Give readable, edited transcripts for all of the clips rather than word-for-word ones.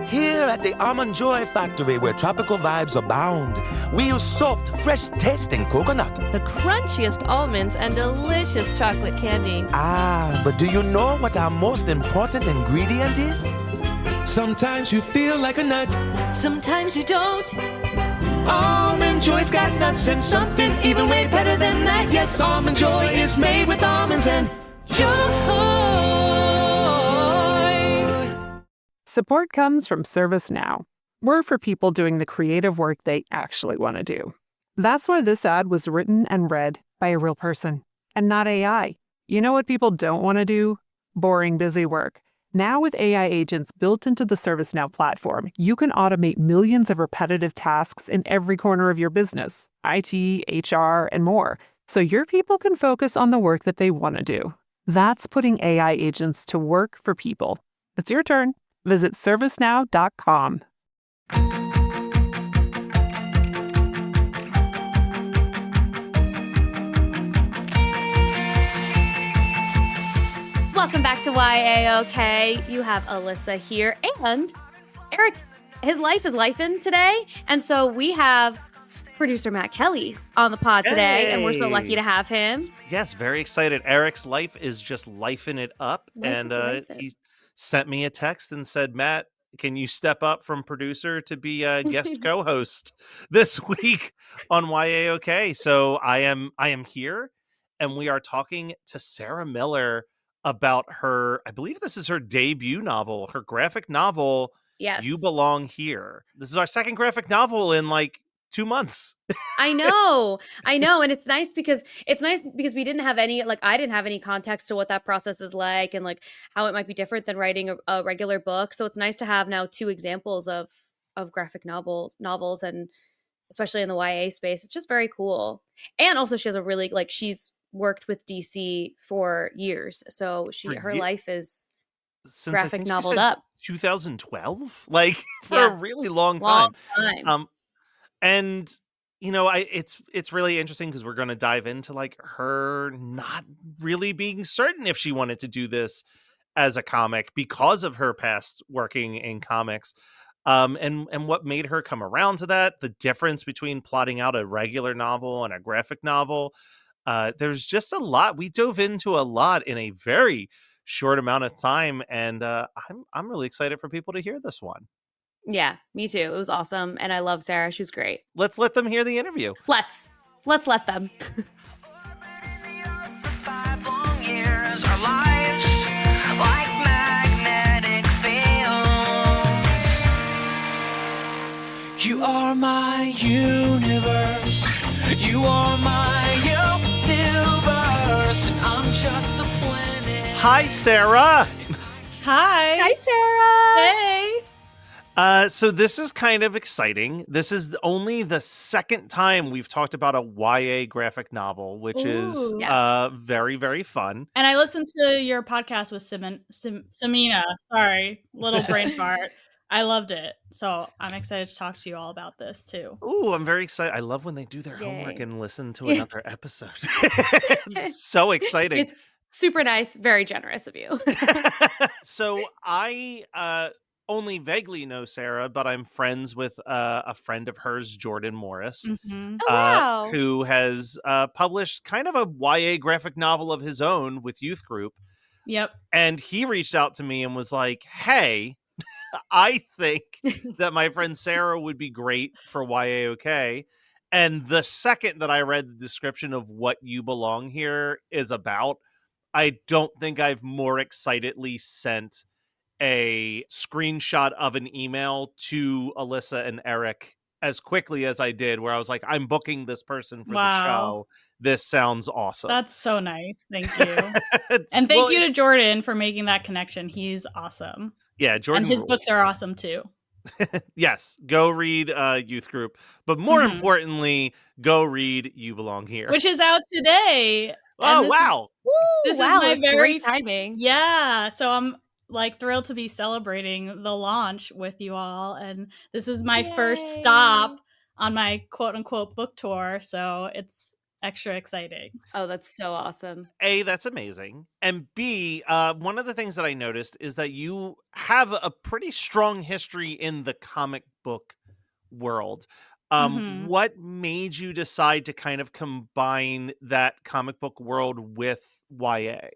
Here at the Almond Joy Factory, where tropical vibes abound, we use soft, fresh-tasting coconut. The crunchiest almonds and delicious chocolate candy. Ah, but do you know what our most important ingredient is? Sometimes you feel like a nut. Sometimes you don't. Almond Joy's got nuts and something even way better than that. Yes, Almond Joy is made with almonds and joy. Support comes from ServiceNow. We're for people doing the creative work they actually want to do. That's why this ad was written and read by a real person and not AI. You know what people don't want to do? Boring, busy work. Now with AI agents built into the ServiceNow platform, you can automate millions of repetitive tasks in every corner of your business, IT, HR, and more, so your people can focus on the work that they want to do. That's putting AI agents to work for people. It's your turn. Visit servicenow.com. Welcome back to YAOK. You have Alyssa here, and Erik, his life is lifing today, and so we have producer Matt Kelly on the pod today, and we're so lucky to have him. Yes, very excited. Eric's life is just lifing it up, he sent me a text and said, Matt, can you step up from producer to be a guest co-host this week on YAOK? So I am here, and we are talking to Sara Miller about her, I believe this is her debut novel, her graphic novel, Yes. You Belong Here. This is our second graphic novel in like 2 months. I know. And it's nice because we didn't have any, like, I didn't have any context to what that process is like and like how it might be different than writing a regular book. So it's nice to have now 2 examples of graphic novels, and especially in the YA space. It's just very cool. And also she has a really, like, she's worked with DC for years. So her life is Since graphic noveled up. 2012? Like for a really long time. And you know, it's really interesting because we're going to dive into like her not really being certain if she wanted to do this as a comic because of her past working in comics. And what made her come around to that, the difference between plotting out a regular novel and a graphic novel. There's just a lot. We dove into a lot in a very short amount of time, and I'm really excited for people to hear this one. Yeah, me too. It was awesome, and I love Sara. She was great. Let's let them hear the interview. Let's let them. You are my universe. You are my universe, and I'm just a planet. Hi, Sara. Hi, Sara. Hey. So this is kind of exciting. This is only the second time we've talked about a YA graphic novel, which is very, very fun. And I listened to your podcast with Samina. Sorry, little brain fart. I loved it. So I'm excited to talk to you all about this too. Ooh, I'm very excited. I love when they do their homework and listen to another episode. It's so exciting. It's super nice, very generous of you. So I only vaguely know Sara, but I'm friends with a friend of hers, Jordan Morris, wow. who has published kind of a YA graphic novel of his own with Youth Group. Yep. And he reached out to me and was like, hey, I think that my friend Sara would be great for YAOK. And the second that I read the description of what You Belong Here is about, I don't think I've more excitedly sent a screenshot of an email to Alyssa and Erik as quickly as I did, where I was like, I'm booking this person for the show. This sounds awesome. That's so nice. Thank you. And thank you to Jordan for making that connection. He's awesome. Yeah, Jordan. And his books are awesome too. Yes, go read Youth Group. But more importantly, go read You Belong Here. Which is out today. Oh, wow. This is my great timing. Yeah. So I'm like thrilled to be celebrating the launch with you all. And this is my first stop on my quote unquote book tour. So it's extra exciting. Oh, that's so awesome. A, that's amazing. And B, one of the things that I noticed is that you have a pretty strong history in the comic book world. Mhm. What made you decide to kind of combine that comic book world with YA?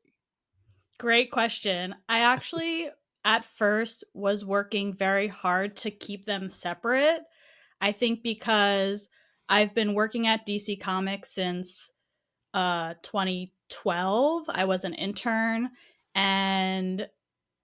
Great question. I actually at first was working very hard to keep them separate. I think because I've been working at DC Comics since 2012. I was an intern and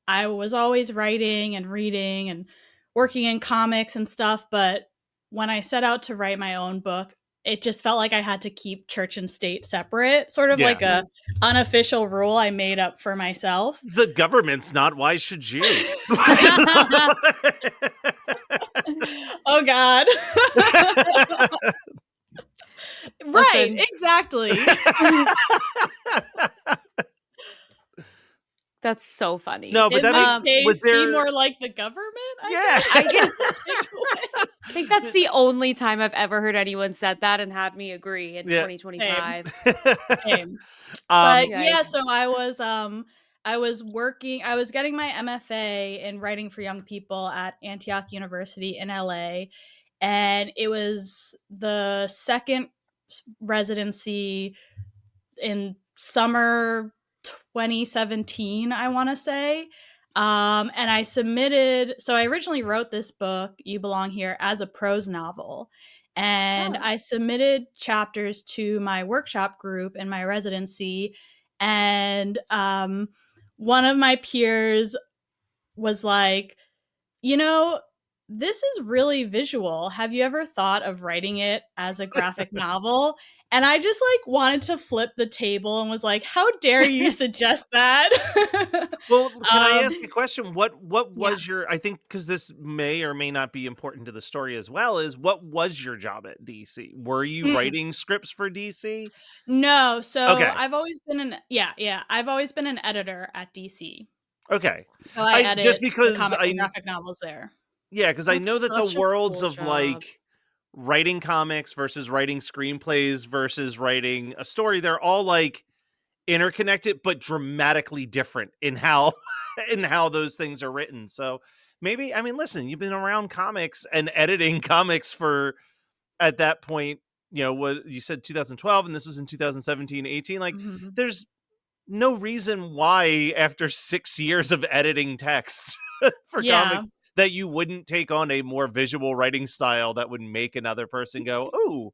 I was always writing and reading and working in comics and stuff, but when I set out to write my own book, it just felt like I had to keep church and state separate, sort of Yeah. like a unofficial rule I made up for myself. The government's not. Why should you? Oh God. Right, Listen. exactly. That's so funny. No, but In that this makes, case, was there be more like the government. Yeah. I guess Takeaway. I think that's the only time I've ever heard anyone said that and had me agree in Yeah. 2025. Same. But yeah, so Yikes. I was working, I was getting my MFA in writing for young people at Antioch University in LA. And it was the second residency in summer 2017, I want to say. And I submitted, so I originally wrote this book, You Belong Here, as a prose novel. And I submitted chapters to my workshop group in my residency. And one of my peers was like, you know, this is really visual. Have you ever thought of writing it as a graphic novel? And I just like wanted to flip the table and was like, how dare you suggest that? Well, can I ask a question? What Yeah. was your, I think, because this may or may not be important to the story as well, is what was your job at DC? Were you writing scripts for DC? No, so Okay. I've always been I've always been an editor at DC. Okay. So I edit just the because comics and graphic novels there. yeah, because I That's know that the such a worlds cool of job. like writing comics versus writing screenplays versus writing a story, they're all like interconnected but dramatically different in how in how those things are written. So maybe, I mean, listen, you've been around comics and editing comics for, at that point, you know, what you said 2012 and this was in 2017, 18, like there's no reason why after 6 years of editing text for Yeah. comics that you wouldn't take on a more visual writing style that would make another person go, "Ooh,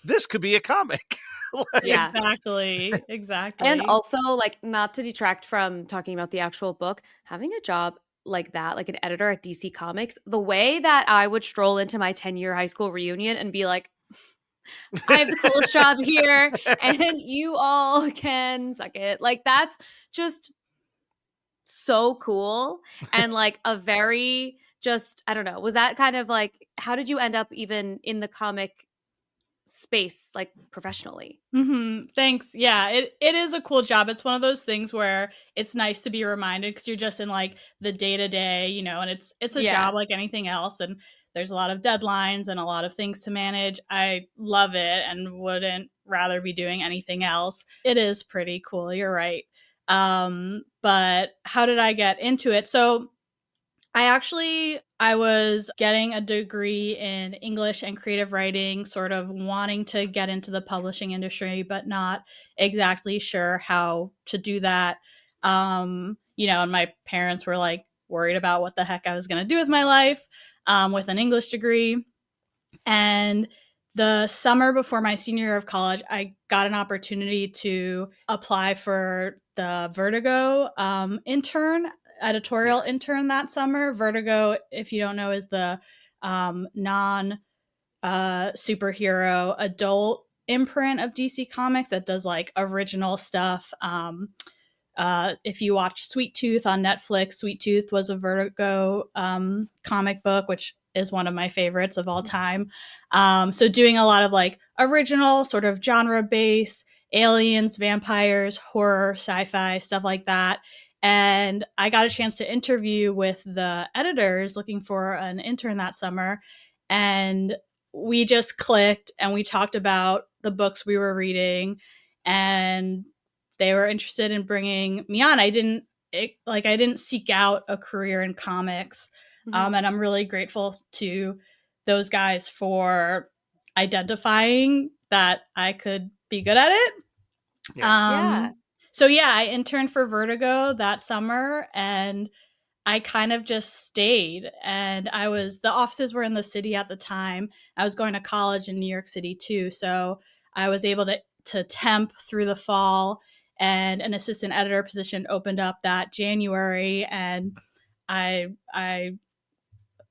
this could be a comic." Like, Yeah. Exactly. And also, like, not to detract from talking about the actual book, having a job like that, like an editor at DC Comics, the way that I would stroll into my 10-year high school reunion and be like, I have the coolest job here, and you all can suck it. Like, that's just so cool. And like a very just, I don't know, was that kind of like, how did you end up even in the comic space, like professionally? Thanks. Yeah, it is a cool job. It's one of those things where it's nice to be reminded because you're just in like the day to day, you know, and it's a Yeah. job like anything else. And there's a lot of deadlines and a lot of things to manage. I love it and wouldn't rather be doing anything else. It is pretty cool. You're right. But how did I get into it? So I was getting a degree in English and creative writing, sort of wanting to get into the publishing industry, but not exactly sure how to do that. You know, and my parents were like worried about what the heck I was going to do with my life with an English degree. And the summer before my senior year of college, I got an opportunity to apply for the Vertigo editorial intern that summer. Vertigo, if you don't know, is the non superhero adult imprint of DC Comics that does like original stuff. If you watch Sweet Tooth on Netflix, Sweet Tooth was a Vertigo comic book, which is one of my favorites of all time. So doing a lot of like original sort of genre based aliens, vampires, horror, sci-fi, stuff like that. And I got a chance to interview with the editors looking for an intern that summer. And we just clicked and we talked about the books we were reading, and they were interested in bringing me on. I didn't seek out a career in comics. And I'm really grateful to those guys for identifying that I could be good at it. So yeah, I interned for Vertigo that summer, and I kind of just stayed. And the offices were in the city at the time. I was going to college in New York City too, so I was able to temp through the fall, and an assistant editor position opened up that January, and I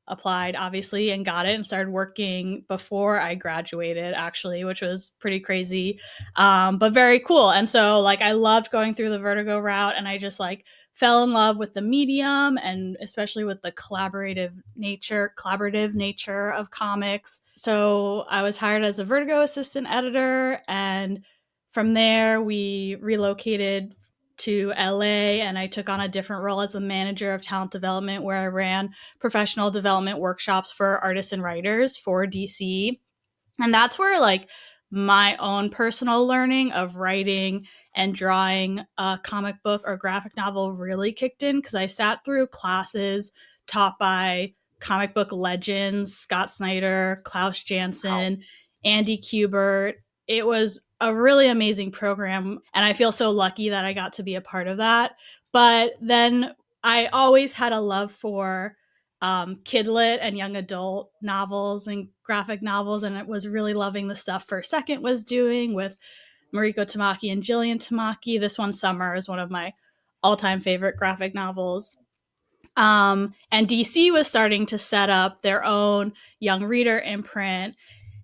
applied obviously and got it and started working before I graduated, actually, which was pretty crazy, but very cool. And so like I loved going through the Vertigo route, and I just like fell in love with the medium, and especially with the collaborative nature of comics. So I was hired as a Vertigo assistant editor, and from there we relocated to LA, and I took on a different role as the manager of talent development, where I ran professional development workshops for artists and writers for DC. And that's where like my own personal learning of writing and drawing a comic book or graphic novel really kicked in, because I sat through classes taught by comic book legends, Scott Snyder, Klaus Janson, Andy Kubert. It was a really amazing program, and I feel so lucky that I got to be a part of that. But then I always had a love for kidlit and young adult novels and graphic novels, and it was really loving the stuff First Second was doing with Mariko Tamaki and Jillian Tamaki. This One Summer is one of my all-time favorite graphic novels. And DC was starting to set up their own young reader imprint.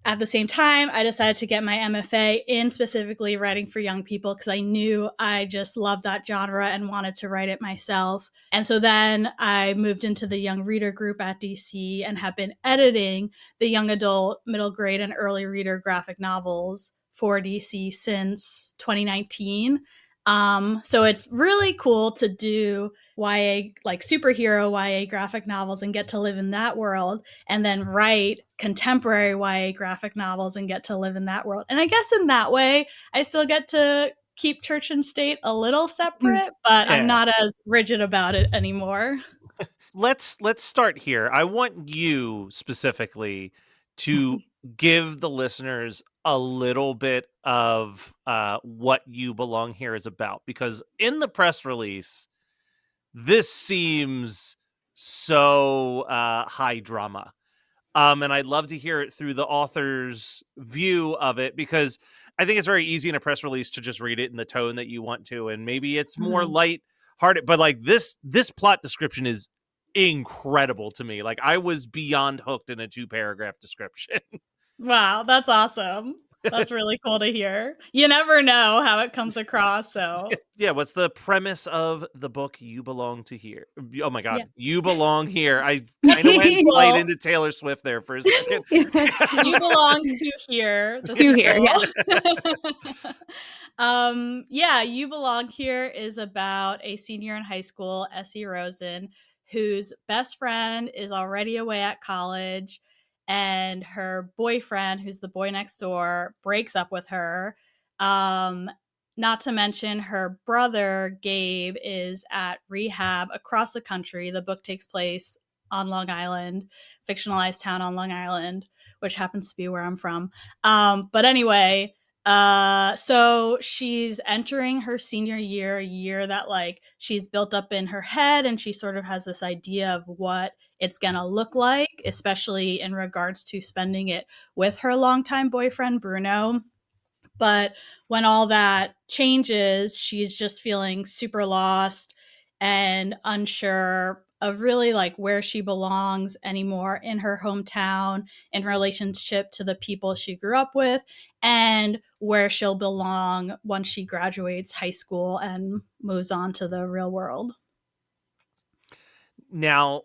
At the same time, I decided to get my MFA in specifically writing for young people, because I knew I just loved that genre and wanted to write it myself. And so then I moved into the young reader group at DC and have been editing the young adult, middle grade, and early reader graphic novels for DC since 2019. So it's really cool to do YA, like superhero YA graphic novels, and get to live in that world, and then write contemporary YA graphic novels and get to live in that world. And I guess in that way, I still get to keep church and state a little separate, but I'm not as rigid about it anymore. Let's start here. I want you specifically to give the listeners a little bit of what You Belong Here is about, because in the press release, this seems so high drama. And I'd love to hear it through the author's view of it, because I think it's very easy in a press release to just read it in the tone that you want to, and maybe it's more light-hearted, but like this plot description is incredible to me. Like I was beyond hooked in a 2-paragraph description. Wow, that's awesome. That's really cool to hear. You never know how it comes across. So yeah, what's the premise of the book You Belong to Here? Oh my God, You Belong Here. I kind of went right into Taylor Swift there for a second. You belong to here. To here, yes. You Belong Here is about a senior in high school, Essie Rosen, whose best friend is already away at college, and her boyfriend, who's the boy next door, breaks up with her. Not to mention her brother, Gabe, is at rehab across the country. The book takes place on Long Island, fictionalized town on Long Island, which happens to be where I'm from. But anyway, so she's entering her senior year, a year that like she's built up in her head, and she sort of has this idea of what it's gonna look like, especially in regards to spending it with her longtime boyfriend, Bruno. But when all that changes, she's just feeling super lost and unsure of really like where she belongs anymore in her hometown, in relationship to the people she grew up with, and where she'll belong once she graduates high school and moves on to the real world. Now,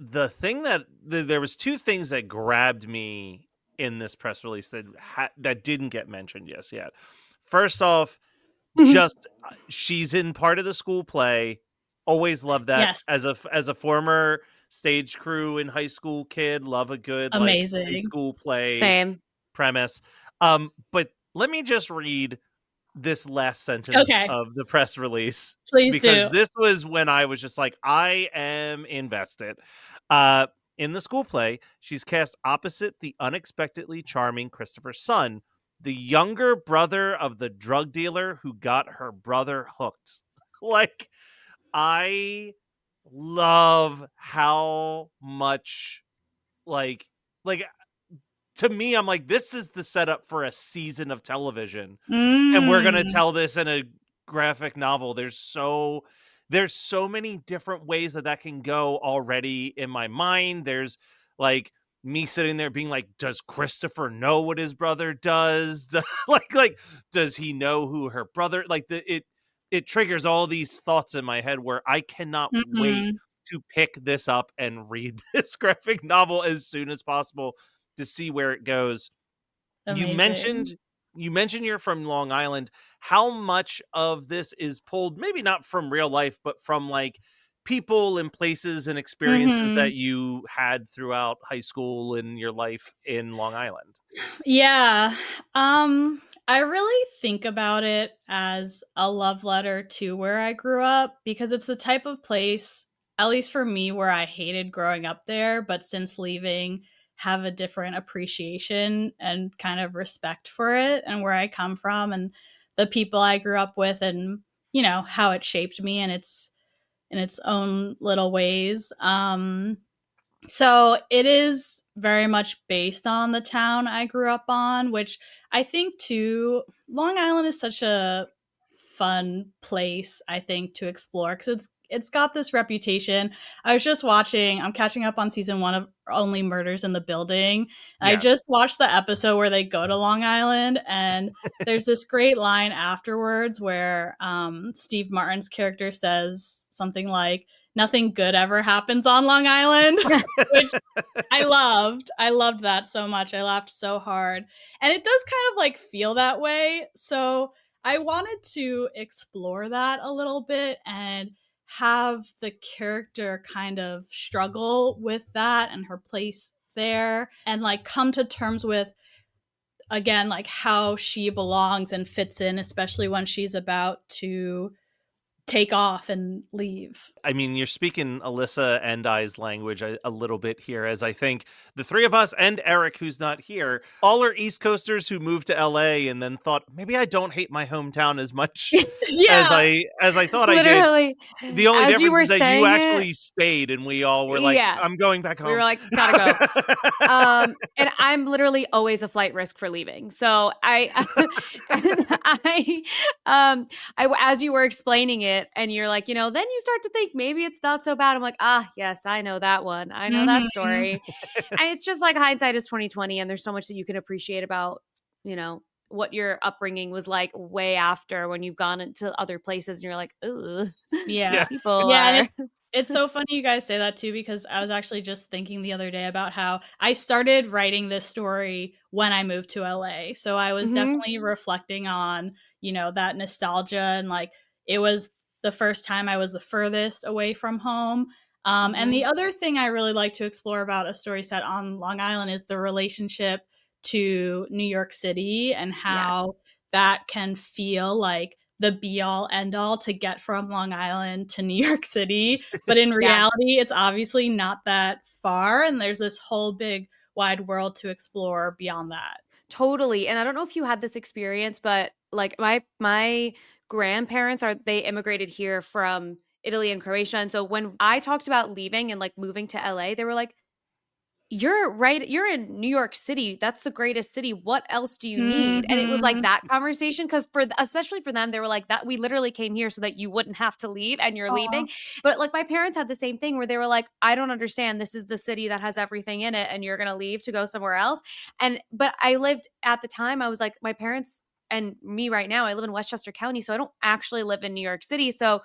the thing that there was 2 things that grabbed me in this press release that didn't get mentioned yet. First off, just she's in part of the school play. Always love that. Yes. As a former stage crew in high school kid, love a good amazing like high school play Same premise. But let me just read this last sentence Okay. of the press release, Please because do. this was when I was just like, I am invested. In the school play, she's cast opposite the unexpectedly charming Christopher's son, the younger brother of the drug dealer who got her brother hooked. Like, I love how much like like to me, I'm like, this is the setup for a season of television, and we're gonna Mm. tell this in a graphic novel. There's so many different ways that can go already in my mind. There's like me sitting there being like, does Christopher know what his brother does? like does he know who her brother, like it triggers all these thoughts in my head where I cannot wait Mhm. to pick this up and read this graphic novel as soon as possible to see where it goes. You Amazing. mentioned you're from Long Island. How much of this is pulled, maybe not from real life, but from like people and places and experiences that Mhm. you had throughout high school and your life in Long Island? Yeah. I really think about it as a love letter to where I grew up because it's the type of place, at least for me, where I hated growing up there, but since leaving, have a different appreciation and kind of respect for it and where I come from and the people I grew up with and, how it shaped me and in its own little ways. So it is very much based on the town I grew up on, which I think too, Long Island is such a fun place, I think, to explore because it's got this reputation. I'm catching up on season 1 of Only Murders in the Building. I Yes. just watched the episode where they go to Long Island and there's this great line afterwards where Steve Martin's character says something like, nothing good ever happens on Long Island, which I loved. I loved that so much. I laughed so hard. And it does kind of like feel that way. So I wanted to explore that a little bit and have the character kind of struggle with that and her place there and like come to terms with again like how she belongs and fits in, especially when she's about to take off and leave. I mean, you're speaking Alyssa and I's language a little bit here, as I think the three of us and Erik, who's not here, all are East Coasters who moved to LA and then thought, maybe I don't hate my hometown as much Yeah. as I thought I did. Literally, The only as you difference were is that you saying it, actually stayed and we all were like, yeah, I'm going back we were home. like, gotta go. And I'm literally always a flight risk for leaving. So as you were explaining it and you're like, then you start to think maybe it's not so bad. I'm like, yes, I know that one. I know that Mhm. story. And it's just like hindsight is 2020. And there's so much that you can appreciate about, what your upbringing was like way after when you've gone into other places and you're like, ooh, these Yeah. people Yeah, and are. it's so funny you guys say that too because I was actually just thinking the other day about how I started writing this story when I moved to LA. So I was Mhm. definitely reflecting on, that nostalgia and like it was the first time I was the furthest away from home. And the Mhm. other thing I really like to explore about a story set on Long Island is the relationship to New York City and Yes. how that can feel like the be all end all to get from Long Island to New York City. But in Yeah. reality, it's obviously not that far. And there's this whole big wide world to explore beyond that. Totally. And I don't know if you had this experience, but like my grandparents they immigrated here from Italy and Croatia. And so when I talked about leaving and like moving to LA, they were like, you're right. You're in New York City. That's the greatest city. What else do you need? And it was like Mhm. that conversation because especially for them, they were like that. We literally came here so that you wouldn't have to leave, and you're Aw. leaving. But like my parents had the same thing where they were like, I don't understand. This is the city that has everything in it, and you're gonna leave to go somewhere else. But I lived at the time. I was like my parents and me right now. I live in Westchester County, so I don't actually live in New York City. So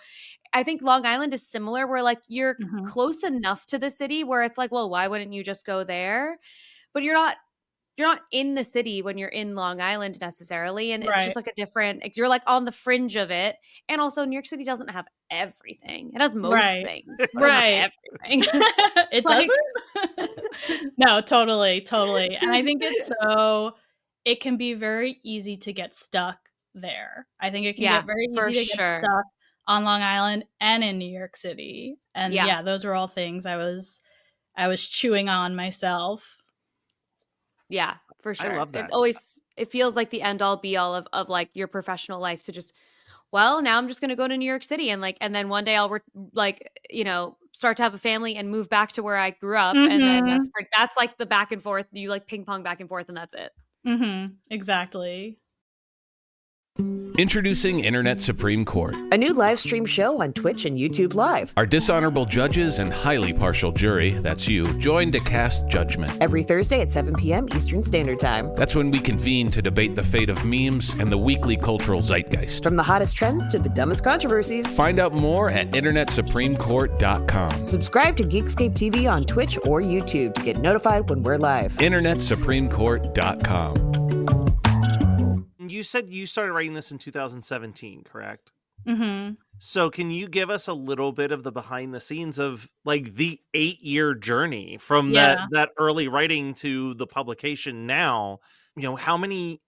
I think Long Island is similar where like you're Mhm. close enough to the city where it's like, well, why wouldn't you just go there? But you're not in the city when you're in Long Island necessarily. And it's just Right. like a different you're like on the fringe of it. And also New York City doesn't have everything. It has most Right. things, but it doesn't Right. have everything. It Like doesn't? No, totally, totally. And I think it's so it can be very easy to get stuck there. I think it can Yeah, get very for easy to get sure. stuck on Long Island and in New York City. And Yeah. yeah, those were all things I was chewing on myself. Yeah, for I sure. love that. It feels like the end all be all of like your professional life to just, well, now I'm just going to go to New York City and like, and then one day I'll like, you know, start to have a family and move back to where I grew up. And then Mm-hmm. that's like the back and forth. You like ping pong back and forth and that's it. Mm-hmm. Exactly. Introducing Internet Supreme Court, a new live stream show on Twitch and YouTube Live. Our dishonorable judges and highly partial jury, that's you, join to cast judgment. Every Thursday at 7 p.m. Eastern Standard Time. That's when we convene to debate the fate of memes and the weekly cultural zeitgeist. From the hottest trends to the dumbest controversies. Find out more at InternetSupremeCourt.com. Subscribe to Geekscape TV on Twitch or YouTube to get notified when we're live. InternetSupremeCourt.com. You said you started writing this in 2017, correct? Mm-hmm. So can you give us a little bit of the behind the scenes of like the 8-year journey from that early writing to the publication now? You know, how many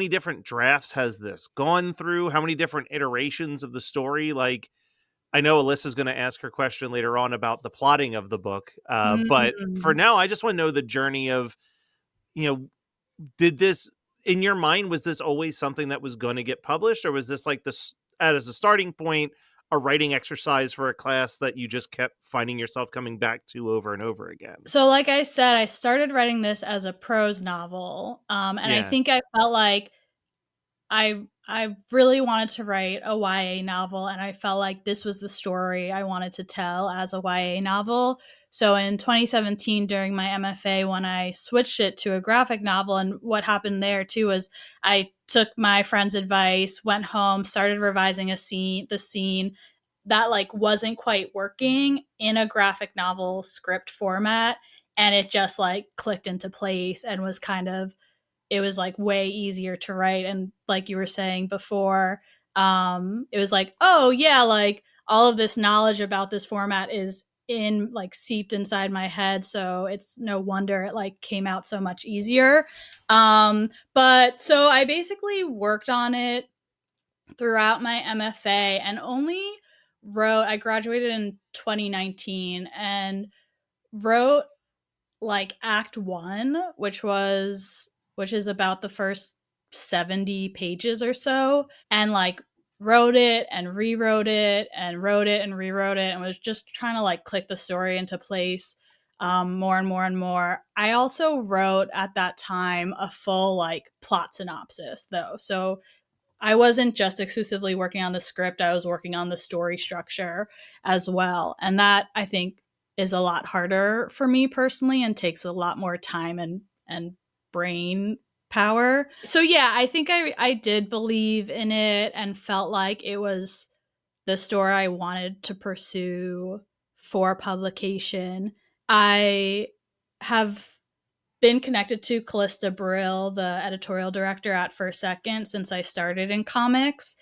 different drafts has this gone through? How many different iterations of the story? Like, I know Alyssa's going to ask her question later on about the plotting of the book. But for now, I just want to know the journey of, you know, did this, in your mind, was this always something that was going to get published, or was this like this as a starting point, a writing exercise for a class that you just kept finding yourself coming back to over and over again? So like I said, I started writing this as a prose novel. And I think I felt like I really wanted to write a YA novel, and I felt like this was the story I wanted to tell as a YA novel. So in 2017, during my MFA, when I switched it to a graphic novel, and what happened there too was I took my friend's advice, went home, started revising the scene that like wasn't quite working in a graphic novel script format, and it just like clicked into place and was it was like way easier to write. And like you were saying before, it was like, oh yeah, like all of this knowledge about this format is seeped inside my head, so it's no wonder it like came out so much easier. But so I basically worked on it throughout my MFA and I graduated in 2019 and wrote like Act 1, which is about the first 70 pages or so, and like wrote it and rewrote it and wrote it and rewrote it, and was just trying to like click the story into place more and more and more. I also wrote at that time a full like plot synopsis though, so I wasn't just exclusively working on the script, I was working on the story structure as well, and that I think is a lot harder for me personally and takes a lot more time and brain power. So yeah, I think I did believe in it and felt like it was the story I wanted to pursue for publication. I have been connected to Callista Brill, the editorial director at First Second, since I started in comics.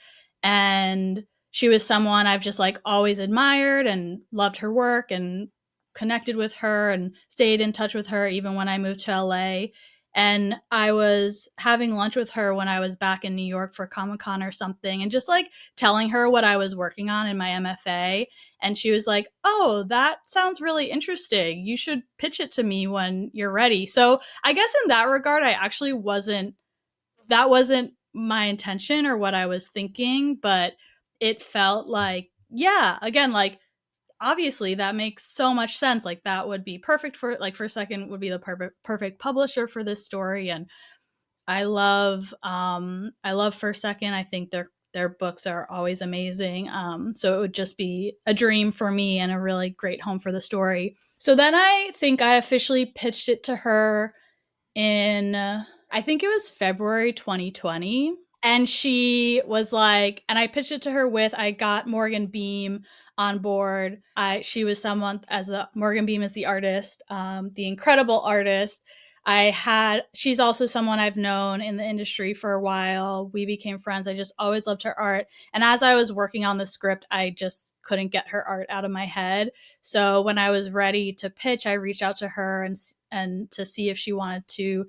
And she was someone I've just like always admired and loved her work and connected with her and stayed in touch with her even when I moved to LA. And I was having lunch with her when I was back in New York for Comic-Con or something, and just like telling her what I was working on in my MFA. And she was like, oh, that sounds really interesting. You should pitch it to me when you're ready. So I guess in that regard, that wasn't my intention or what I was thinking, but it felt like, yeah, again, like, obviously that makes so much sense. Like that would be perfect for like First Second would be the perfect publisher for this story. And I love First Second. I think their books are always amazing. So it would just be a dream for me and a really great home for the story. So then I think I officially pitched it to her in I think it was February 2020. And she was like, and I pitched it to her I got Morgan Beem on board. She was someone Morgan Beem is the artist, the incredible artist. She's also someone I've known in the industry for a while. We became friends. I just always loved her art. And as I was working on the script, I just couldn't get her art out of my head. So when I was ready to pitch, I reached out to her and to see if she wanted to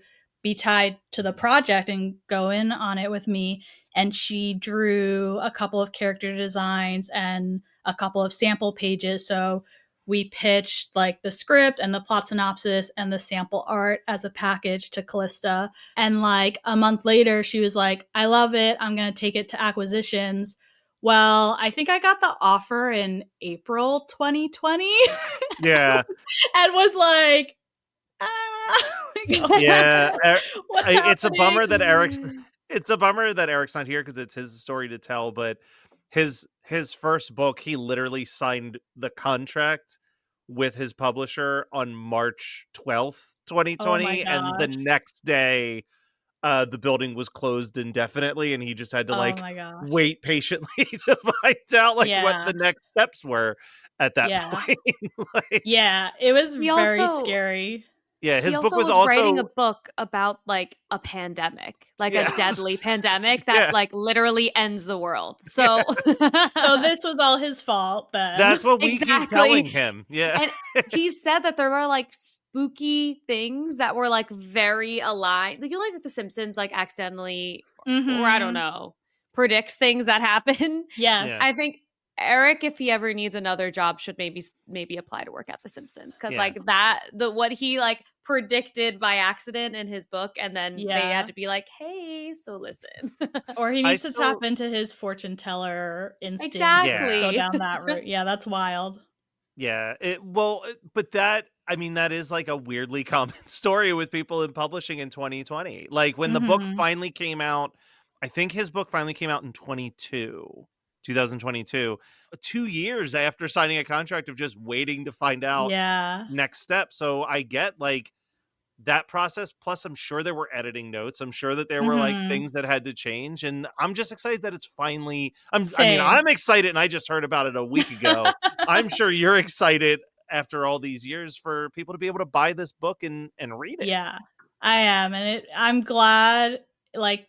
be tied to the project and go in on it with me. And she drew a couple of character designs and a couple of sample pages. So we pitched like the script and the plot synopsis and the sample art as a package to Callista. And like a month later, she was like, I love it. I'm going to take it to acquisitions. Well, I think I got the offer in April 2020. Yeah. And was like, yeah. It's a bummer that Erik's not here because it's his story to tell, but his first book, he literally signed the contract with his publisher on March 12th, 2020, and the next day the building was closed indefinitely, and he just had to wait patiently to find out what the next steps were at that point. It was very scary. Yeah, his book was writing a book about like a pandemic, like a deadly pandemic that like literally ends the world. So, so this was all his fault. Then that's what we keep telling him. Yeah, and he said that there were like spooky things that were like very aligned. Like, you know, like The Simpsons, like accidentally, or I don't know, predicts things that happen. Yes, I think Erik, if he ever needs another job, should maybe apply to work at The Simpsons, because like what he like predicted by accident in his book, and then they had to be like, hey, so listen. Or he needs to tap into his fortune teller instinct. Exactly. Go down that route. Yeah, that's wild. Yeah, but that is like a weirdly common story with people in publishing in 2020. Like when the book finally came out, I think his book finally came out in 2022, 2 years after signing a contract of just waiting to find out next step. So I get like that process. Plus, I'm sure there were editing notes. I'm sure that there were like things that had to change. And I'm just excited that it's finally, I'm excited, and I just heard about it a week ago. I'm sure you're excited after all these years for people to be able to buy this book and read it. Yeah, I am. And I'm glad, like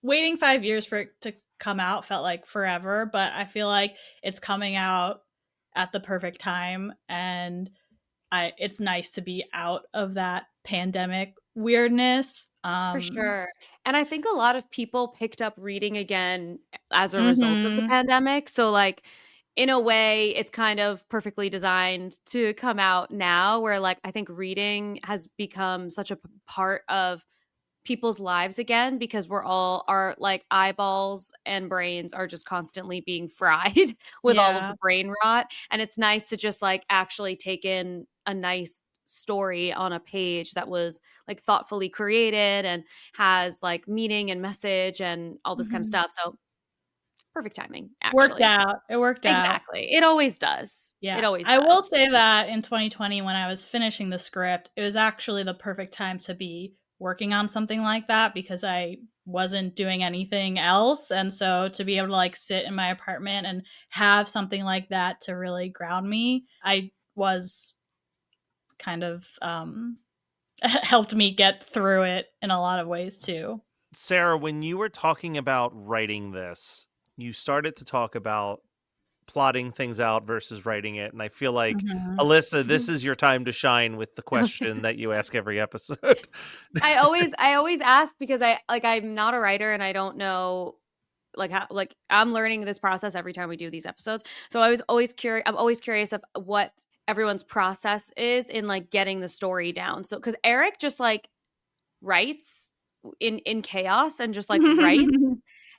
waiting 5 years for it to come out felt like forever, but I feel like it's coming out at the perfect time, and it's nice to be out of that pandemic weirdness. For sure. And I think a lot of people picked up reading again as a result of the pandemic. So like in a way, it's kind of perfectly designed to come out now, where like I think reading has become such a part of people's lives again, because our like eyeballs and brains are just constantly being fried with all of the brain rot. And it's nice to just like actually take in a nice story on a page that was like thoughtfully created and has like meaning and message and all this kind of stuff. So perfect timing, actually. It worked out. Exactly. It always does. Yeah. It always does. I will say that in 2020, when I was finishing the script, it was actually the perfect time to be working on something like that, because I wasn't doing anything else. And so to be able to like sit in my apartment and have something like that to really ground me, I was kind of helped me get through it in a lot of ways too. Sara, when you were talking about writing this, you started to talk about plotting things out versus writing it, and I feel like Alyssa, this is your time to shine with the question that you ask every episode. I always ask, because I'm not a writer and I don't know like how, like I'm learning this process every time we do these episodes. So I'm always curious of what everyone's process is in like getting the story down. So because Erik just like writes in chaos and just like writes.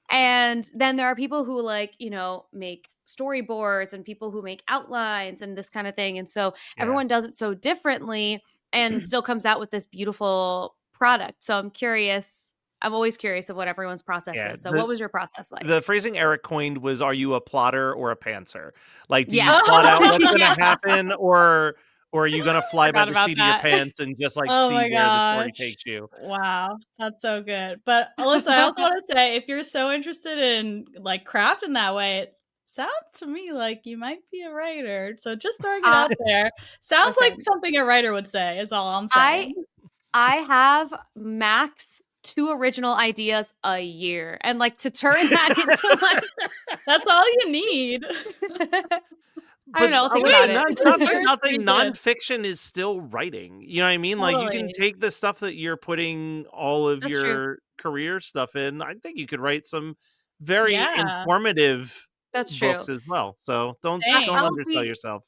And then there are people who like, you know, make storyboards and people who make outlines and this kind of thing. And so everyone does it so differently and still comes out with this beautiful product. So I'm always curious of what everyone's process is. So what was your process like? The phrasing Erik coined was, are you a plotter or a pantser? Like, do you plot out what's going to happen, or are you going to fly by the seat of your pants and just like see where the story takes you? Wow, that's so good. But Alyssa, I also want to say, if you're so interested in like craft in that way, it sounds to me like you might be a writer. So just throwing it out there. Sounds like something a writer would say, is all I'm saying. I have max 2 original ideas a year, and like to turn that into like that's all you need. I don't know. I'll think listen, about it. not for Yours nothing, pretty good. nonfiction is still writing. You know what I mean? Like, you can Totally. take the stuff that you're putting all of That's true. your career stuff in. I think you could write some very Yeah. informative That's books true. as well. So don't Same. I'll undersell be yourself.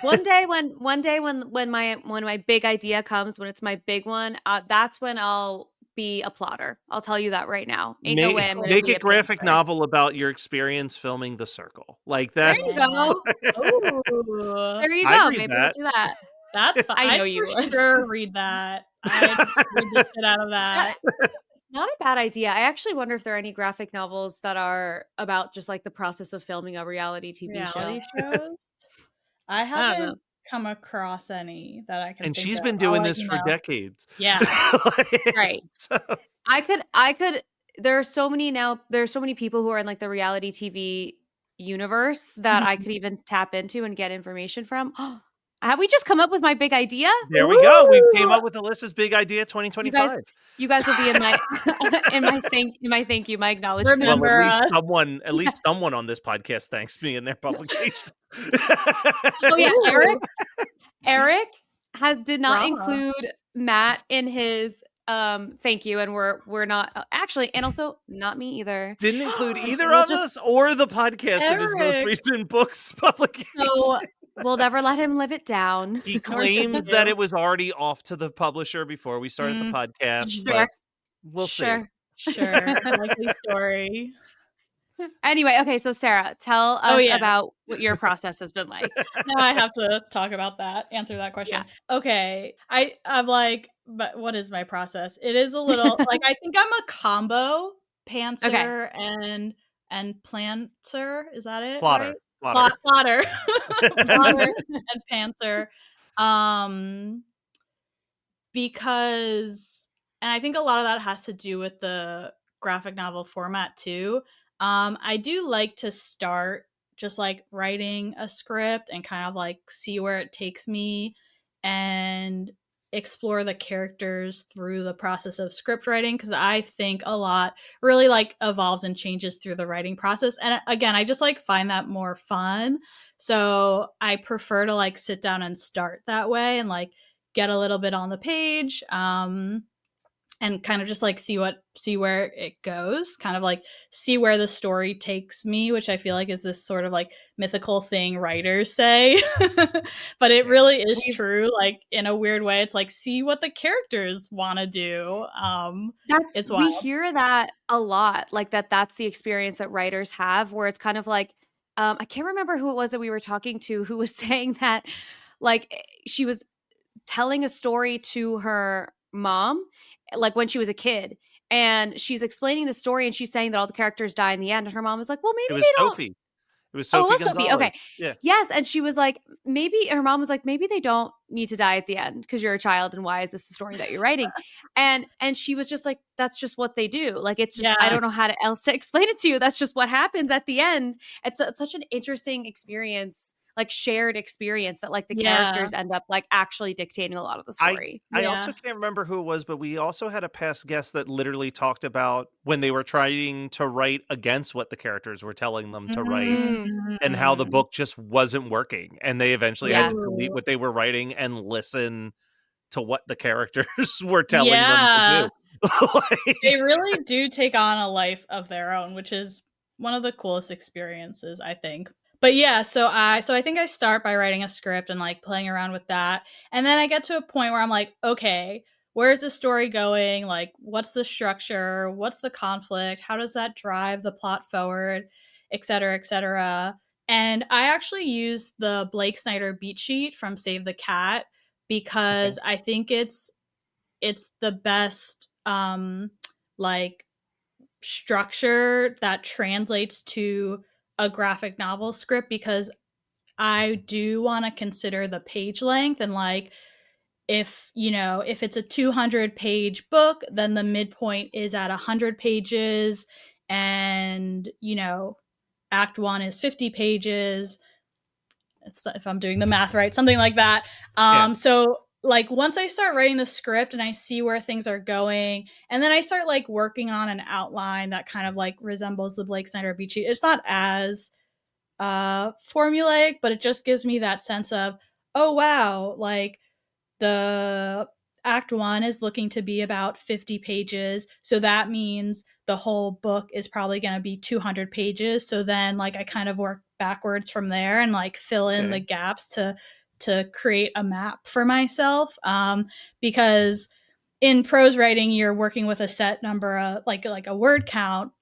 one day when my big idea comes, when it's my big one, that's when I'll be a plotter. I'll tell you that right now. Ain't no way I'm going to Make be a a graphic pantser. novel about your experience filming The Circle. Like, There you that's go. Ooh. There you I'd go. read Maybe we'll that. do that. That's fine. I know I'd you for would. sure read that. I'd read the shit out of that. It's not a bad idea. I actually wonder if there are any graphic novels that are about just like the process of filming a reality TV show. Reality shows? I I don't know. haven't come across any that I can And think she's of. been I'll doing let this you for know. decades. Yeah. Right. So, I could there are so many people who are in like the reality TV universe that I Mhm. could even tap into and get information from. Have we just come up with my big idea? there we go. We came Ooh! up with Alyssa's big idea You 2025. guys will be in my thank you, my acknowledgement. Well, Remember us. at least someone on this podcast thanks me in their publication. Oh yeah, Ooh. Eric did not Drama. include Matt in his thank you, and we're not actually, and also not me either. Didn't include And so either we'll of just us or the podcast in his most Eric. recent books publication. so we'll never let him live it down. He Nor should we claimed that do. it was already off to the publisher before we started the Mm, podcast, sure, but we'll see. sure. Sure. Likely story. Anyway, okay, so Sarah, tell Oh, us yeah. about what your process has been like. Now I have to talk about that, answer that question. Okay. I'm like, but what is my process? It is a little like I think I'm a combo pantser and planter. Is that it? Plotter. Right? Plotter. Plotter and pantser. Because and I think a lot of that has to do with the graphic novel format too. I do like to start just like writing a script and kind of like see where it takes me and explore the characters through the process of script writing because I think a lot really like evolves and changes through the writing process. And again, I just like find that more fun. So I prefer to like sit down and start that way and like get a little bit on the page. And kind of just like see where it goes, kind of like see where the story takes me, which I feel like is this sort of like mythical thing writers say. But it really is true. Like in a weird way, it's like see what the characters want to do. It's We wild. hear that a lot, like that's the experience that writers have, where it's kind of like, I can't remember who it was that we were talking to who was saying that, like she was telling a story to her mom, like when she was a kid, and she's explaining the story, and she's saying that all the characters die in the end, and her mom was like, "Well, It maybe was they don't." Sophie. It was Oh, Sophie it was Sophie. Okay. Gonzalez. Yeah. Yes, and she was like, maybe her mom was like, maybe they don't need to die at the end because you're a child, and why is this the story that you're writing? And she was just like, that's just what they do. Like it's just I don't know how else to explain it to you. That's just what happens at the end. It's such an interesting experience, like shared experience that like the characters end up like actually dictating a lot of the story. I also can't remember who it was, but we also had a past guest that literally talked about when they were trying to write against what the characters were telling them to write and how the book just wasn't working. And they eventually had to delete what they were writing and listen to what the characters were telling them to do. They really do take on a life of their own, which is one of the coolest experiences, I think. But yeah, so I think I start by writing a script and like playing around with that. And then I get to a point where I'm like, okay, where's the story going? Like, what's the structure? What's the conflict? How does that drive the plot forward? Et cetera, et cetera. And I actually use the Blake Snyder beat sheet from Save the Cat because I think it's the best like structure that translates to a graphic novel script because I do want to consider the page length and like if it's a 200 page book, then the midpoint is at 100 pages and act 1 is 50 pages. If I'm doing the math right, something like that. So like once I start writing the script and I see where things are going, and then I start like working on an outline that kind of like resembles the Blake Snyder beat sheet. It's not as formulaic, but it just gives me that sense of, oh wow, like the act 1 is looking to be about 50 pages, so that means the whole book is probably going to be 200 pages. So then like I kind of work backwards from there and like fill in the gaps to create a map for myself, because in prose writing you're working with a set number, like a word count,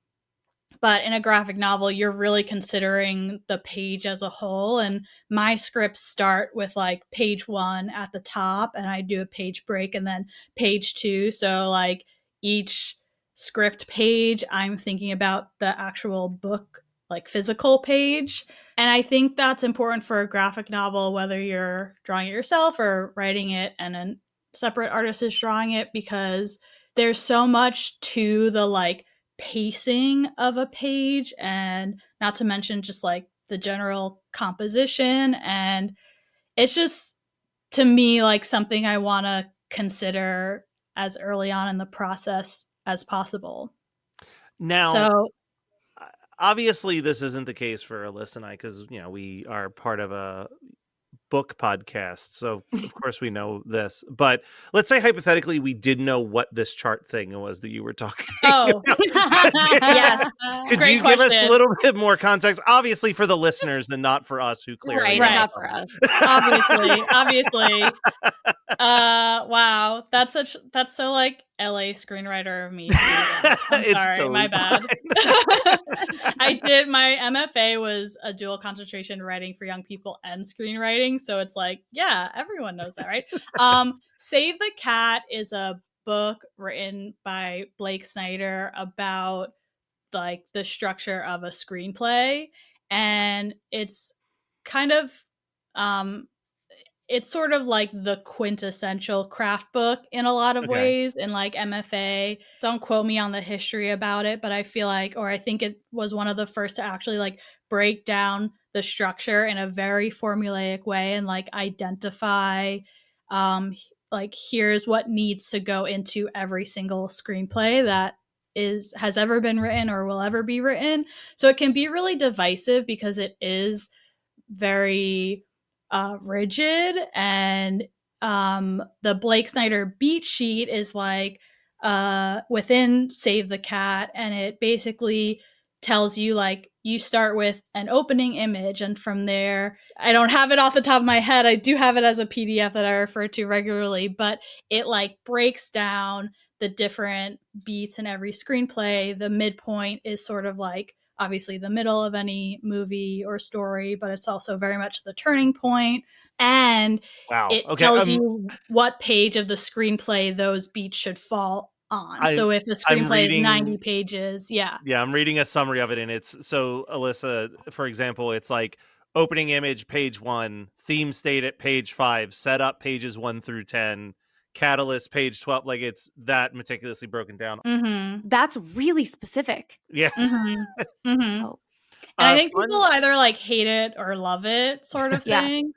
but in a graphic novel you're really considering the page as a whole. And my scripts start with like page 1 at the top, and I do a page break and then page 2. So like each script page I'm thinking about the actual book, like physical page. And I think that's important for a graphic novel, whether you're drawing it yourself or writing it and a separate artist is drawing it, because there's so much to the like pacing of a page, and not to mention just like the general composition. And it's just, to me, like something I want to consider as early on in the process as possible. Now, so obviously this isn't the case for Alyssa and I, because we are part of a book podcast, so of course we know this. But let's say hypothetically we did know what this chart thing was that you were talking about. Yes. Could Great you question. give us a little bit more context, obviously for the listeners and not for us who clearly Right, not for us. obviously. Wow, that's so like LA screenwriter of me. I'm sorry, totally my bad. I did my MFA was a dual concentration writing for young people and screenwriting, so it's like, yeah, everyone knows that, right? Save the Cat is a book written by Blake Snyder about like the structure of a screenplay, and it's kind of it's sort of like the quintessential craft book in a lot of ways in like MFA. Don't quote me on the history about it, but I feel like, or I think it was one of the first to actually like break down the structure in a very formulaic way and like identify like here's what needs to go into every single screenplay that has ever been written or will ever be written. So it can be really divisive because it is very rigid, and the Blake Snyder beat sheet is like within Save the Cat, and it basically tells you like you start with an opening image, and from there, I don't have it off the top of my head, I do have it as a PDF that I refer to regularly, but it like breaks down the different beats in every screenplay. The midpoint is sort of like obviously the middle of any movie or story, but it's also very much the turning point. And it tells you what page of the screenplay those beats should fall on. So if the screenplay is 90 pages, I'm reading a summary of it, and it's so, Alyssa, for example, it's like opening image page 1, theme state at page 5, setup pages 1 through 10, catalyst page 12. Like it's that meticulously broken down. That's really specific. Yeah. Oh. And I think people either like hate it or love it, sort of thing.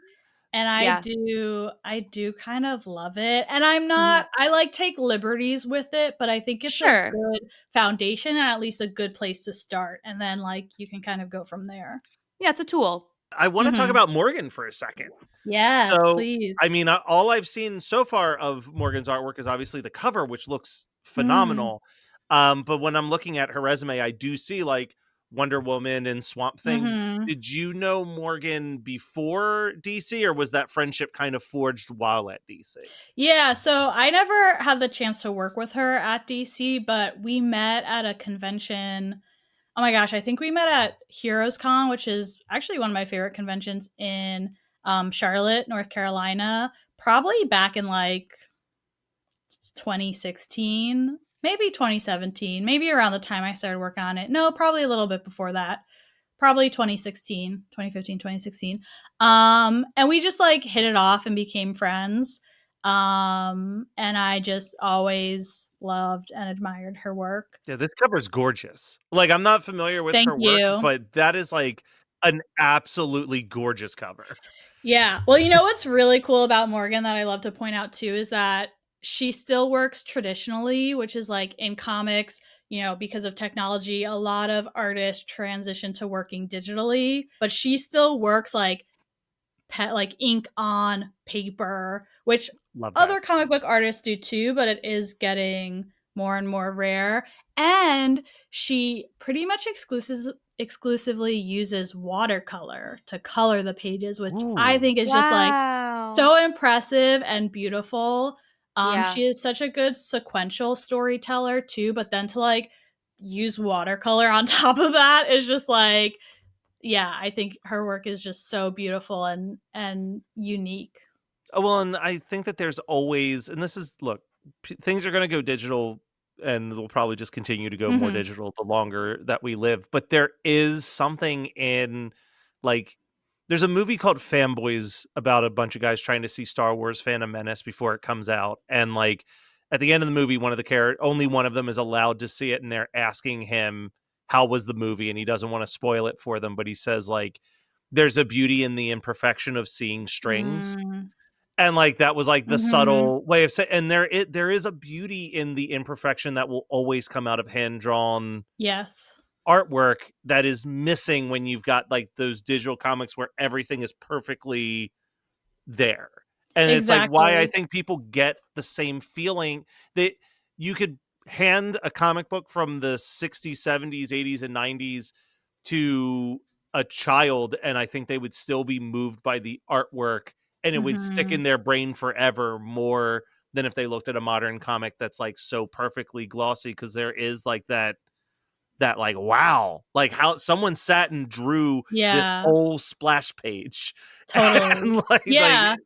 And I do kind of love it. And I'm not, I like take liberties with it, but I think it's a good foundation and at least a good place to start. And then like you can kind of go from there. Yeah, it's a tool. I want to talk about Morgan for a second. Yes, so, please. I mean, all I've seen so far of Morgan's artwork is obviously the cover, which looks phenomenal. But when I'm looking at her resume, I do see like Wonder Woman and Swamp Thing. Did you know Morgan before DC, or was that friendship kind of forged while at DC? Yeah, so I never had the chance to work with her at DC, but we met at a convention. Oh my gosh, I think we met at Heroes Con, which is actually one of my favorite conventions in Charlotte, North Carolina, probably back in like 2016, maybe 2017, maybe around the time I started working on it. No, probably a little bit before that. Probably 2015, 2016. And we just like hit it off and became friends. And I just always loved and admired her work. Yeah, this cover is gorgeous. Like, I'm not familiar with her work, but that is like an absolutely gorgeous cover. Yeah. Well, you know what's really cool about Morgan that I love to point out too is that she still works traditionally, which is like in comics, because of technology, a lot of artists transition to working digitally, but she still works like ink on paper, which Love that. other comic book artists do too, but it is getting more and more rare. And she pretty much exclusively uses watercolor to color the pages, which I think is just like so impressive and beautiful. She is such a good sequential storyteller too, but then to like use watercolor on top of that is just like, yeah, I think her work is just so beautiful and unique. Well, and I think that there's always, and this is, look, things are going to go digital and they'll probably just continue to go more digital the longer that we live. But there is something in, like, there's a movie called Fanboys about a bunch of guys trying to see Star Wars Phantom Menace before it comes out. And like at the end of the movie, only one of them is allowed to see it, and they're asking him, how was the movie? And he doesn't want to spoil it for them, but he says, like, there's a beauty in the imperfection of seeing strings. And like that was like the subtle way of saying, and there is a beauty in the imperfection that will always come out of hand drawn artwork that is missing when you've got like those digital comics where everything is perfectly there. And it's like why I think people get the same feeling that you could hand a comic book from the 60s, 70s, 80s, and 90s to a child, and I think they would still be moved by the artwork, and it would stick in their brain forever more than if they looked at a modern comic that's like so perfectly glossy, because there is like that like, wow, like how someone sat and drew this whole splash page. Totally. And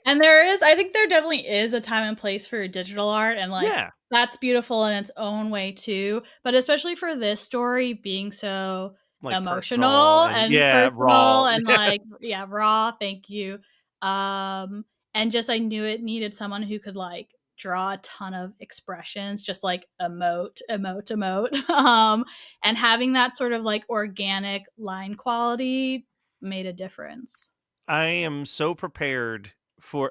and I think there definitely is a time and place for digital art, and like that's beautiful in its own way too. But especially for this story being so like emotional and personal raw. And like raw. Thank you. And just I knew it needed someone who could like draw a ton of expressions, just like emote. And having that sort of like organic line quality made a difference. I am so prepared for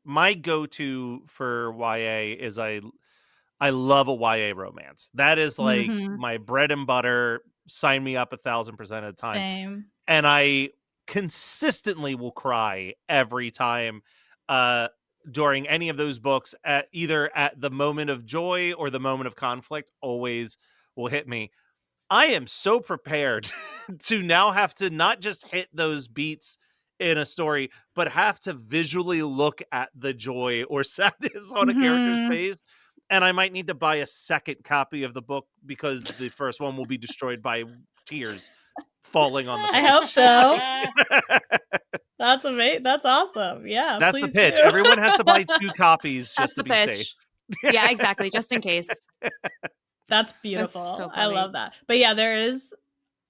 my go-to for YA is I love a YA romance. That is like my bread and butter. Sign me up 1,000% of the time. Same. And I consistently will cry every time during any of those books, either at the moment of joy or the moment of conflict. Always will hit me. I am so prepared to now have to not just hit those beats in a story, but have to visually look at the joy or sadness on a character's face. And I might need to buy a second copy of the book because the first one will be destroyed by tears falling on the page. I hope so. That's amazing. That's awesome. Yeah. That's the pitch. Everyone has to buy 2 copies just to be safe. Yeah, exactly. Just in case. That's beautiful. That's so I love that. But yeah, there is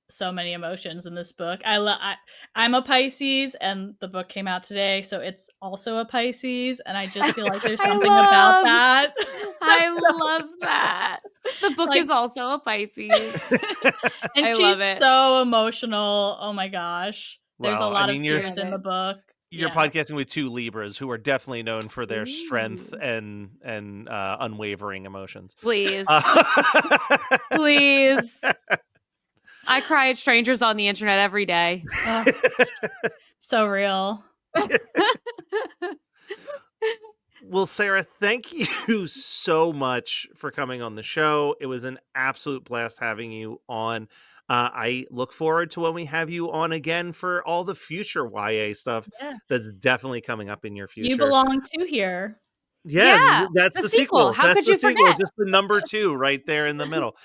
so many emotions in this book. I'm a Pisces, and the book came out today, so it's also a Pisces, and I just feel like there's something about that. I love that. The book is also a Pisces. And she's so emotional. Oh my gosh. There's a lot of tears in the book. You're podcasting with 2 Libras who are definitely known for their strength and unwavering emotions. Please. Please. I cry at strangers on the internet every day. Oh, so real. Well, Sarah, thank you so much for coming on the show. It was an absolute blast having you on. I look forward to when we have you on again for all the future YA stuff that's definitely coming up in your future. You belong to here. Yeah, that's the sequel. How could you forget? Just the number 2 right there in the middle.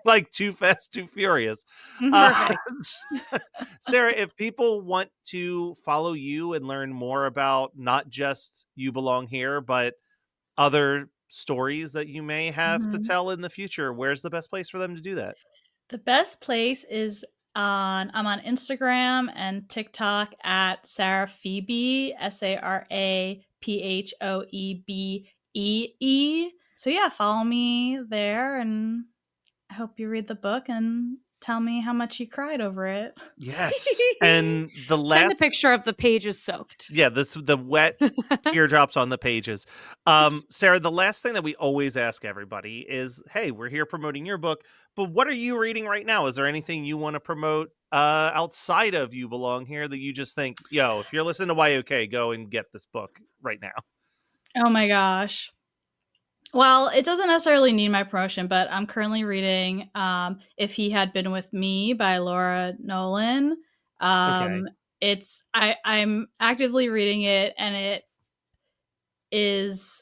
Like Too Fast, Too Furious. Perfect. Sarah, if people want to follow you and learn more about not just You Belong Here, but other stories that you may have to tell in the future, where's the best place for them to do that? The best place is I'm on Instagram and TikTok at Sara Phoebe, SARAPHOEBEE. So yeah, follow me there, and I hope you read the book and tell me how much you cried over it. Yes. And the Send a last picture of the pages soaked. Yeah, the wet teardrops on the pages. Sarah, the last thing that we always ask everybody is, hey, we're here promoting your book, but what are you reading right now? Is there anything you want to promote outside of You Belong Here that you just think, yo, if you're listening to YOK, go and get this book right now? Oh my gosh. Well, it doesn't necessarily need my promotion, but I'm currently reading If He Had Been With Me by Laura Nolan. Okay. I'm actively reading it, and it is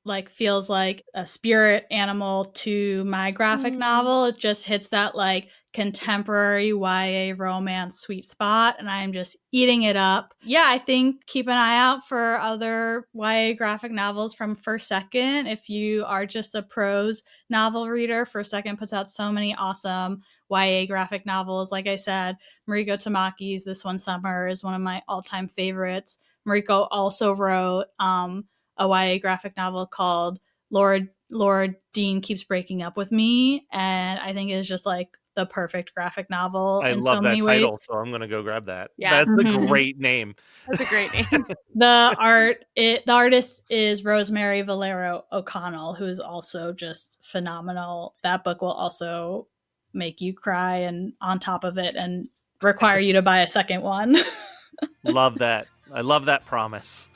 like feels like a spirit animal to my graphic novel. It just hits that like contemporary YA romance sweet spot, and I'm just eating it up. Yeah, I think keep an eye out for other YA graphic novels from First Second. If you are just a prose novel reader, First Second puts out so many awesome YA graphic novels. Like I said, Mariko Tamaki's This One Summer is one of my all-time favorites. Mariko also wrote a YA graphic novel called Lord Dean Keeps Breaking Up With Me, and I think it's just like the perfect graphic novel I in love so that many title, ways. so I'm going to go grab that. Yeah. That's a great name. That's a great name. The artist is Rosemary Valero O'Connell, who is also just phenomenal. That book will also make you cry and on top of it and require you to buy a second one. Love that. I love that promise.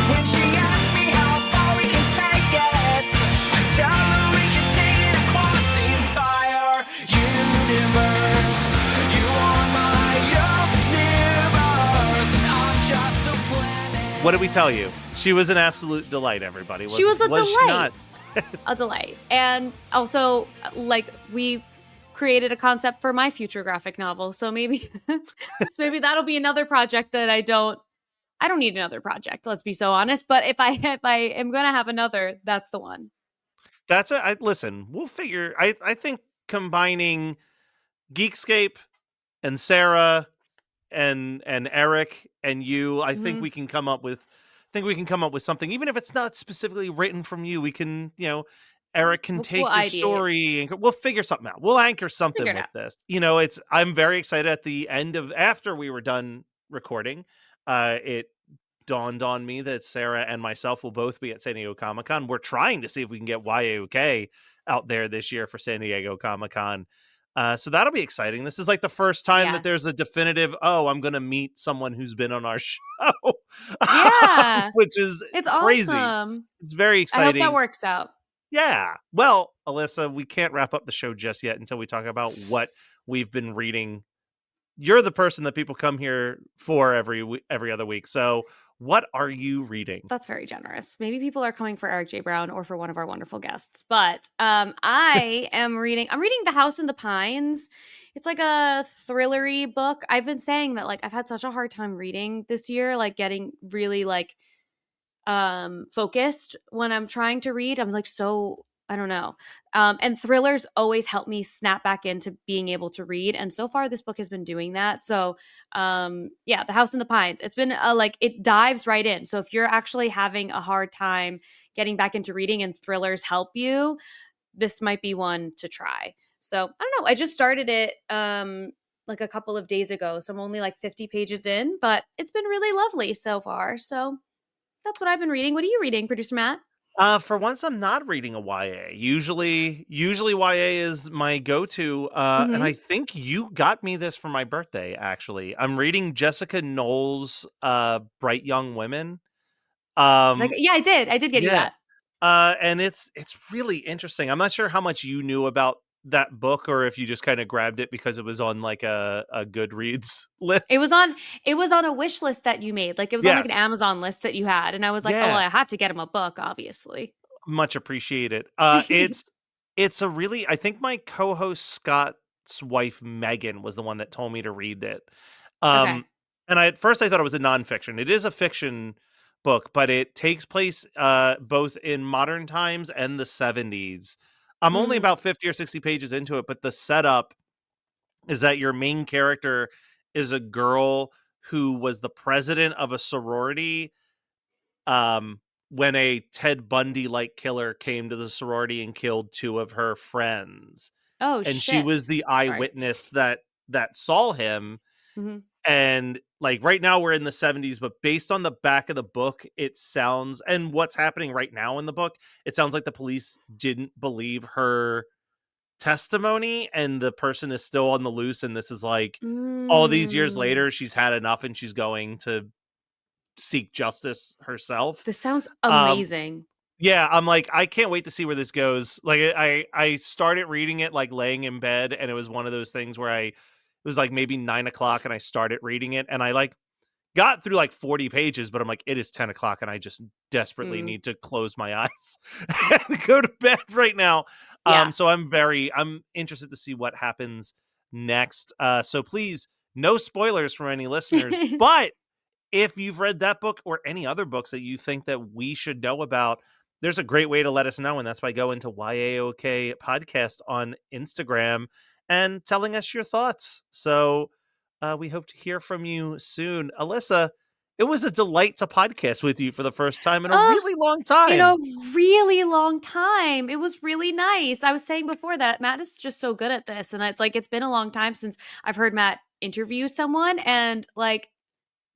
When she asks me how far we can take it, I tell her we can take it across the entire universe. You are my universe. I'm just a planet. What did we tell you? She was an absolute delight, everybody. She was a She delight. not? A delight. And also, like, we created a concept for my future graphic novel. So maybe that'll be another project that I don't need another project, let's be so honest. But if I am gonna have another, that's the one. That's it. Listen, we'll figure. I think combining Geekscape and Sarah and Erik and you, I think we can come up with something, even if it's not specifically written from you. We can, Erik can take your ideate. story and we'll figure something out. We'll anchor something with this. I'm very excited at the end of after we were done recording. It dawned on me that Sarah and myself will both be at San Diego Comic-Con. We're trying to see if we can get YAOK out there this year for San Diego Comic-Con. So that'll be exciting. This is like the first time that there's a definitive, I'm going to meet someone who's been on our show. Yeah. Which is it's crazy. Awesome. It's very exciting. I hope that works out. Yeah. Well, Alyssa, we can't wrap up the show just yet until we talk about what we've been reading. You're the person that people come here for every other week. So what are you reading? That's very generous. Maybe people are coming for Erik J. Brown or for one of our wonderful guests. But I am reading. I'm reading The House in the Pines. It's like a thrillery book. I've been saying that like I've had such a hard time reading this year, like getting really like focused when I'm trying to read. I'm like so I don't know. And thrillers always help me snap back into being able to read. And so far, this book has been doing that. So, The House in the Pines. It's been it dives right in. So if you're actually having a hard time getting back into reading and thrillers help you, this might be one to try. So I don't know. I just started it like a couple of days ago. So I'm only like 50 pages in, but it's been really lovely so far. So that's what I've been reading. What are you reading, Producer Matt? For once, I'm not reading a YA. Usually YA is my go-to. And I think you got me this for my birthday. Actually, I'm reading Jessica Knoll's Bright Young Women. Yeah, I did. I did get you that. And it's really interesting. I'm not sure how much you knew about that book, or if you just kind of grabbed it because it was on like a Goodreads list. It was on a wish list that you made. Like it was on like an Amazon list that you had. And I was like, oh, I have to get him a book, obviously. Much appreciated. It's a really, I think my co-host Scott's wife, Megan, was the one that told me to read it. Okay. And at first I thought it was a nonfiction. It is a fiction book, but it takes place both in modern times and the 70s. I'm only about 50 or 60 pages into it, but the setup is that your main character is a girl who was the president of a sorority when a Ted Bundy-like killer came to the sorority and killed two of her friends. Oh, and she was shit. the Sorry. eyewitness that saw him. Mhm. And like right now we're in the 70s, but based on the back of the book, it sounds, and what's happening right now in the book, it sounds like the police didn't believe her testimony and the person is still on the loose. And this is like all these years Mm. later, she's had enough and she's going to seek justice herself. This sounds Um, amazing. yeah, I'm like, I can't wait to see where this goes. Like I started reading it like laying in bed, and it was one of those things where it was like maybe 9 o'clock and I started reading it and I like got through like 40 pages, but I'm like, it is 10 o'clock and I just desperately Mm. need to close my eyes and go to bed right now. Yeah. So I'm interested to see what happens next. So please, no spoilers from any listeners, but if you've read that book or any other books that you think that we should know about, there's a great way to let us know, and that's by going to YAOK Podcast on Instagram and telling us your thoughts. So we hope to hear from you soon. Alyssa, it was a delight to podcast with you for the first time in a Ugh, really long in a time. really long time. It was really nice. I was saying before that Matt is just so good at this. And it's like, it's been a long time since I've heard Matt interview someone. And like,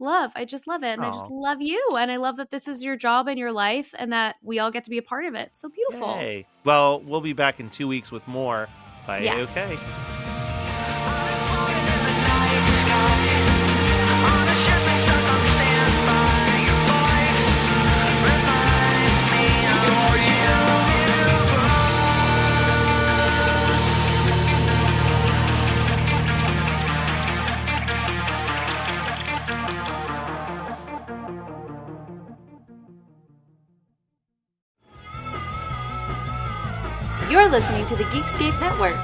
I just love it. And I just Aw. love you. And I love that this is your job and your life and that we all get to be a part of it. So beautiful. Yay. Well, we'll be back in 2 weeks with more by Yes. AOK. You're listening to the Geekscape Network.